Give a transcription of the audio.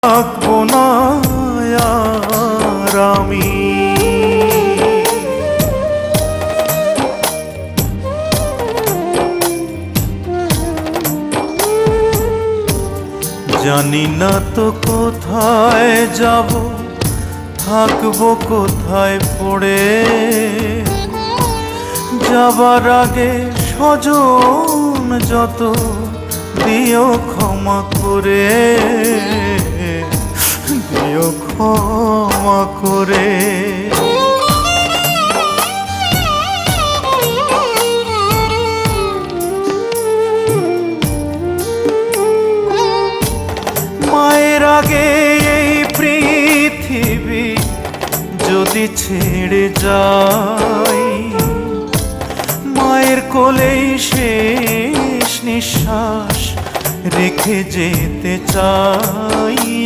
থাকবো না আর আমি। জানি না তো কোথায় যাব, থাকবো কোথায় পড়ে। যাবার আগে স্বজন যত দিও ক্ষমা করে, দিও ক্ষমা করে। মায়ের আগে এই পৃথিবী যদি ছেড়ে যাই, মায়ের কোলেই শেষ নিঃশ্বাস রেখে যেতে চাই।